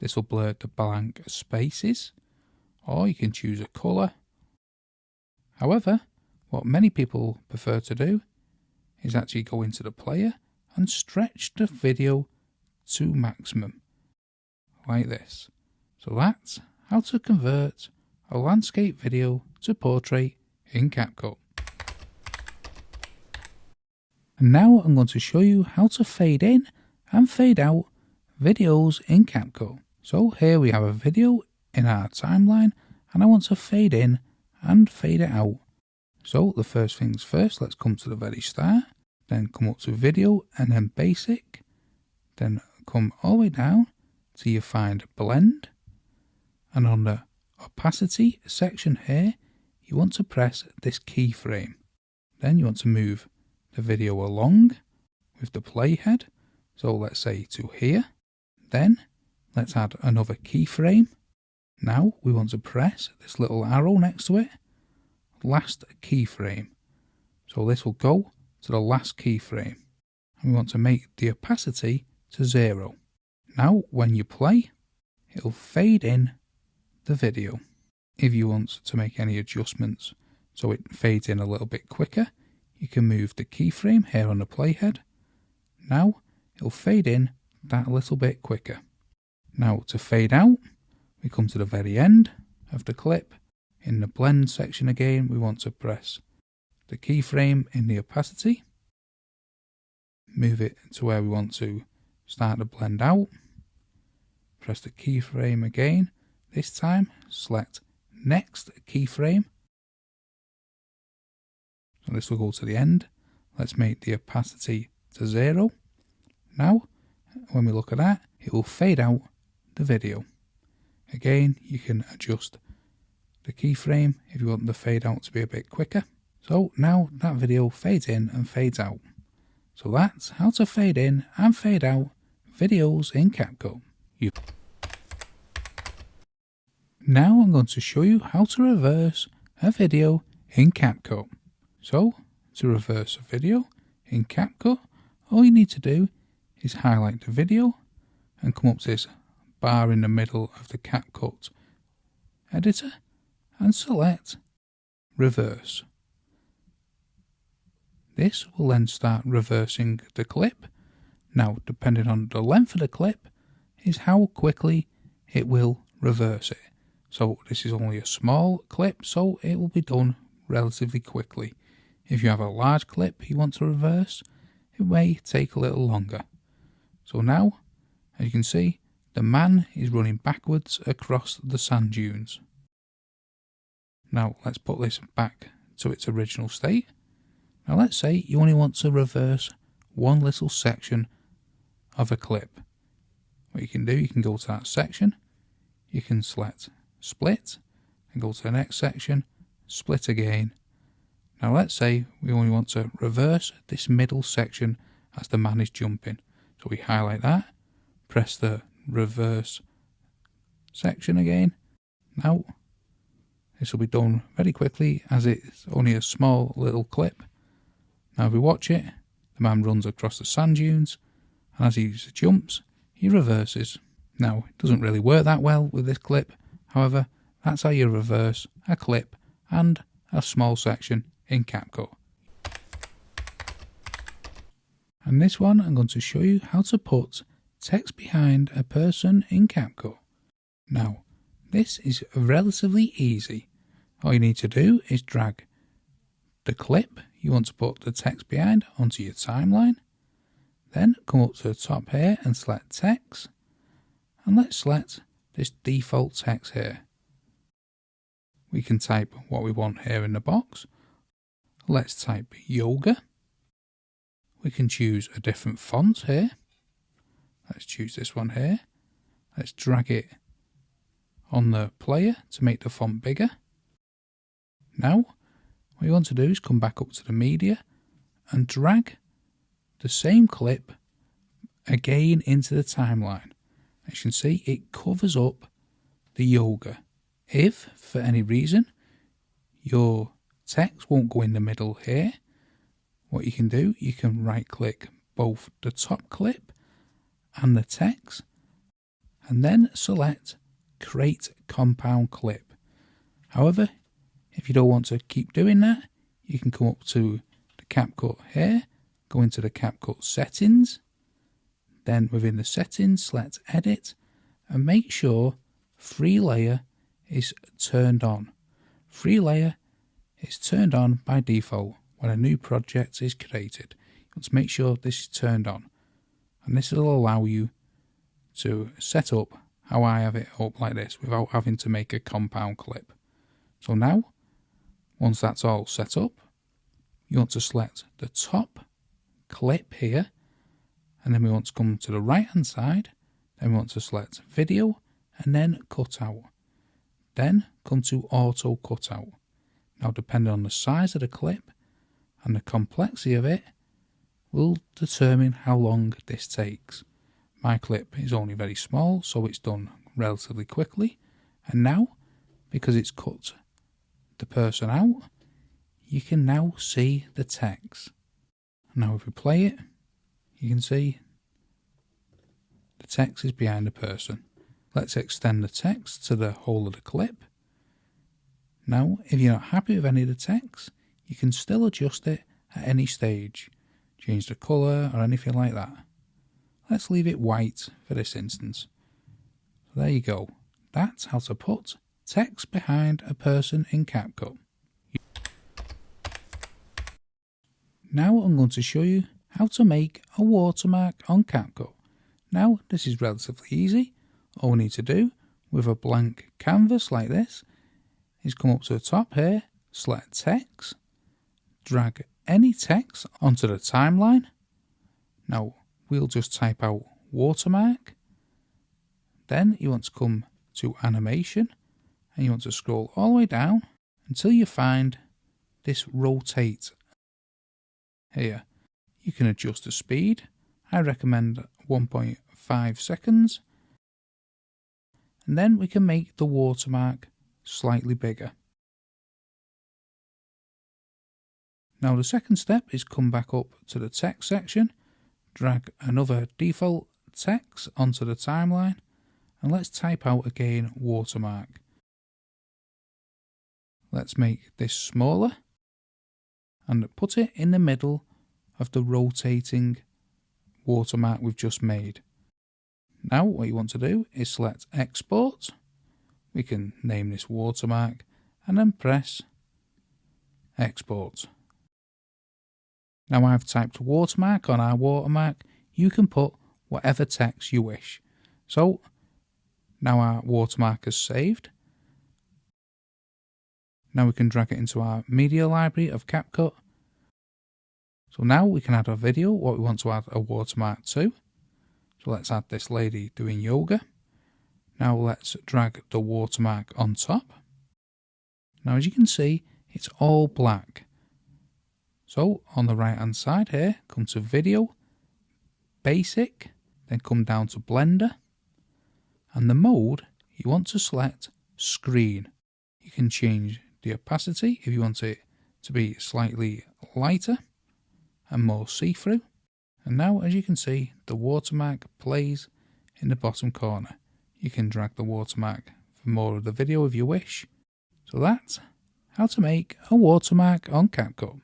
This will blur the blank spaces, or you can choose a colour. However, what many people prefer to do is actually go into the player and stretch the video to maximum, like this. So that's how to convert a landscape video to portrait in CapCut. And now I'm going to show you how to fade in and fade out videos in CapCut. So here we have a video in our timeline, and I want to fade in and fade it out. So the first things first, let's come to the very start, then come up to video and then basic, then come all the way down till you find blend, and on the opacity section here you want to press this keyframe. Then you want to move the video along with the playhead, so let's say to here. Then let's add another keyframe. Now we want to press this little arrow next to it, last keyframe. So this will go to the last keyframe, and we want to make the opacity to 0. Now when you play, it'll fade in the video. If you want to make any adjustments so it fades in a little bit quicker, you can move the keyframe here on the playhead. Now it'll fade in that little bit quicker. Now to fade out, we come to the very end of the clip. In the blend section again, we want to press the keyframe in the opacity, move it to where we want to start the blend out, press the keyframe again, this time select next keyframe, so this will go to the end. Let's make the opacity to 0. Now when we look at that, it will fade out the video. Again, you can adjust the keyframe if you want the fade out to be a bit quicker. So now that video fades in and fades out. So that's how to fade in and fade out videos in CapCut. Now I'm going to show you how to reverse a video in CapCut. So to reverse a video in CapCut, all you need to do is highlight the video and come up to this bar in the middle of the CapCut editor and select reverse. This will then start reversing the clip. Now, depending on the length of the clip is how quickly it will reverse it. So this is only a small clip, so it will be done relatively quickly. If you have a large clip you want to reverse, it may take a little longer. So now, as you can see, the man is running backwards across the sand dunes. Now let's put this back to its original state. Now let's say you only want to reverse one little section of a clip. What you can do, you can go to that section, you can select split, and go to the next section, split again. Now let's say we only want to reverse this middle section as the man is jumping. So we highlight that, press the reverse section again. Now this will be done very quickly as it's only a small little clip. Now if we watch it, the man runs across the sand dunes, and as he jumps, he reverses. Now it doesn't really work that well with this clip, however, that's how you reverse a clip and a small section in CapCut. And this one I'm going to show you how to put text behind a person in CapCut. Now this is relatively easy. All you need to do is drag the clip you want to put the text behind onto your timeline. Then come up to the top here and select text. And let's select this default text here. We can type what we want here in the box. Let's type yoga. We can choose a different font here. Let's choose this one here. Let's drag it on the player to make the font bigger. Now, what you want to do is come back up to the media and drag the same clip again into the timeline. As you can see, it covers up the yoga. If, for any reason, your text won't go in the middle here, what you can do, you can right click both the top clip and the text, and then select Create Compound Clip. However, if you don't want to keep doing that, you can come up to the CapCut here, go into the CapCut settings, then within the settings select Edit and make sure Free Layer is turned on. Free Layer is turned on by default when a new project is created. You want to make sure this is turned on, and this will allow you to set up how I have it up like this without having to make a compound clip. So now, once that's all set up, you want to select the top clip here, and then we want to come to the right hand side, then we want to select video and then cutout. Then come to auto cutout. Now depending on the size of the clip and the complexity of it will determine how long this takes. My clip is only very small, so it's done relatively quickly, and now because it's cut the person out, you can now see the text. Now if we play it, you can see the text is behind the person. Let's extend the text to the whole of the clip. Now if you're not happy with any of the text, you can still adjust it at any stage, change the colour or anything like that. Let's leave it white for this instance. So there you go. That's how to put text behind a person in CapCut. Now I'm going to show you how to make a watermark on CapCut. Now this is relatively easy. All we need to do with a blank canvas like this is come up to the top here, select text, drag any text onto the timeline. Now we'll just type out watermark. Then you want to come to animation and you want to scroll all the way down until you find this rotate here. You can adjust the speed. I recommend 1.5 seconds. And then we can make the watermark slightly bigger. Now the second step is come back up to the text section, drag another default text onto the timeline, and let's type out again Watermark. Let's make this smaller and put it in the middle of the rotating watermark we've just made. Now what you want to do is select Export. We can name this Watermark and then press Export. Now I've typed Watermark on our watermark. You can put whatever text you wish. So now our watermark is saved. Now we can drag it into our media library of CapCut. So now we can add a video, what we want to add a watermark to. So let's add this lady doing yoga. Now let's drag the watermark on top. Now as you can see, it's all black. So on the right hand side here, come to Video, Basic, then come down to Blender. And the mode, you want to select Screen. You can change the opacity if you want it to be slightly lighter and more see-through. And now as you can see, the watermark plays in the bottom corner. You can drag the watermark for more of the video if you wish. So that's how to make a watermark on CapCut.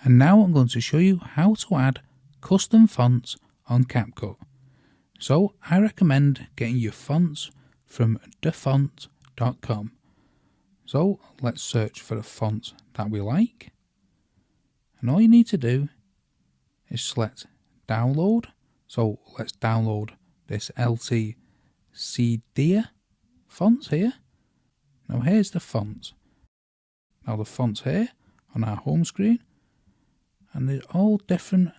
And now I'm going to show you how to add custom fonts on CapCut. So I recommend getting your fonts from thefont.com. So let's search for a font that we like. And all you need to do is select Download. So let's download this LTCDia font here. Now here's the font. Now the font's here on our home screen. And there's all different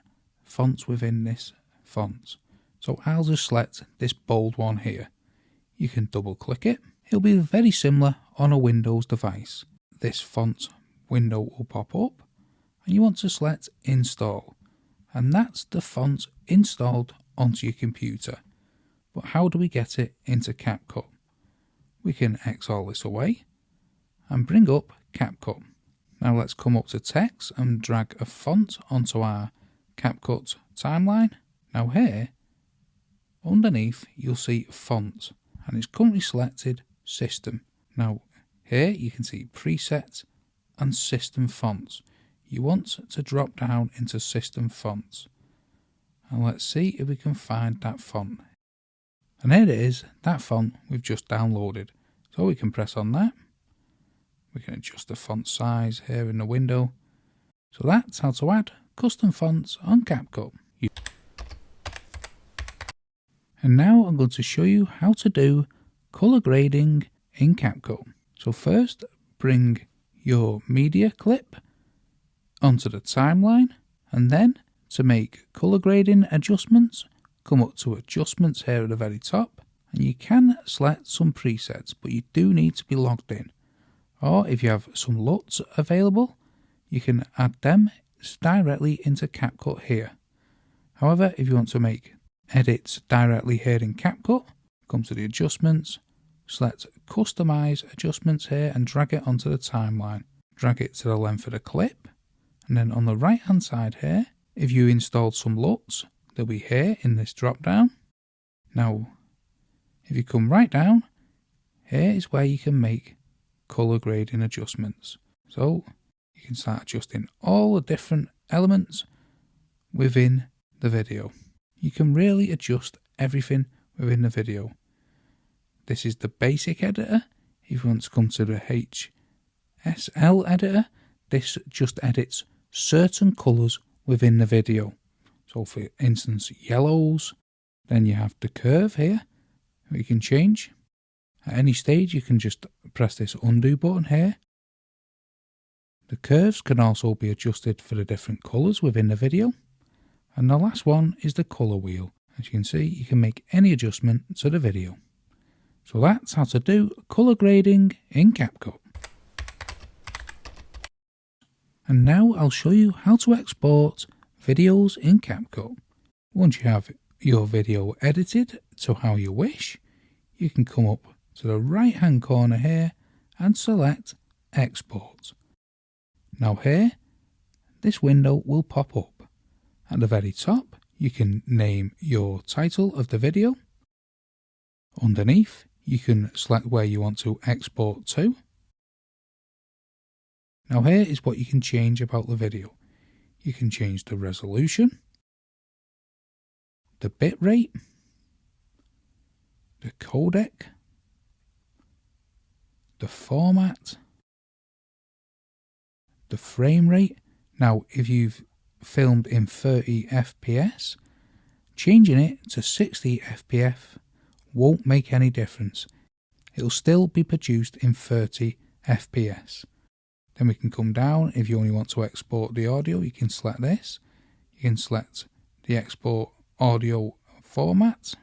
fonts within this font. So I'll just select this bold one here. You can double click it. It'll be very similar on a Windows device. This font window will pop up and you want to select Install. And that's the font installed onto your computer. But how do we get it into CapCut? We can X all this away and bring up CapCut. Now let's come up to Text and drag a font onto our CapCut timeline. Now here, underneath you'll see Font and it's currently selected System. Now here you can see Preset and System Fonts. You want to drop down into System Fonts. And let's see if we can find that font. And here it is, that font we've just downloaded. So we can press on that. We can adjust the font size here in the window. So that's how to add custom fonts on CapCut. And now I'm going to show you how to do color grading in CapCut. So first, bring your media clip onto the timeline, and then to make color grading adjustments, come up to Adjustments here at the very top, and you can select some presets, but you do need to be logged in. Or if you have some LUTs available, you can add them directly into CapCut here. However, if you want to make edits directly here in CapCut, come to the Adjustments, select Customize Adjustments here and drag it onto the timeline. Drag it to the length of the clip, and then on the right hand side here, if you installed some LUTs, they'll be here in this drop down. Now, if you come right down, here is where you can make color grading adjustments. So you can start adjusting all the different elements within the video. You can really adjust everything within the video. This is the basic editor. If you want to come to the HSL editor, this just edits certain colors within the video. So for instance, yellows, then you have the curve here, you can change. At any stage, you can just press this undo button here. The curves can also be adjusted for the different colors within the video. And the last one is the color wheel. As you can see, you can make any adjustment to the video. So that's how to do color grading in CapCut. And now I'll show you how to export videos in CapCut. Once you have your video edited to how you wish, you can come up to the right hand corner here and select Export. Now here, this window will pop up. At the very top, you can name your title of the video. Underneath, you can select where you want to export to. Now here is what you can change about the video. You can change the resolution, the bitrate, the codec, the format, the frame rate. Now if you've filmed in 30 FPS, changing it to 60 FPS won't make any difference. It'll still be produced in 30 FPS. Then we can come down. If you only want to export the audio, you can select this. You can select the export audio format.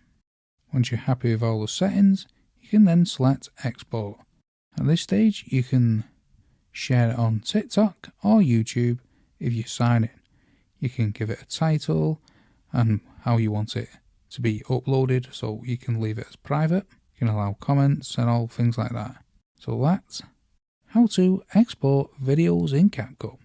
Once you're happy with all the settings, you can then select export. At this stage, you can share it on TikTok or YouTube if you sign in. You can give it a title and how you want it to be uploaded, so you can leave it as private. You can allow comments and all things like that. So that's how to export videos in CapCut.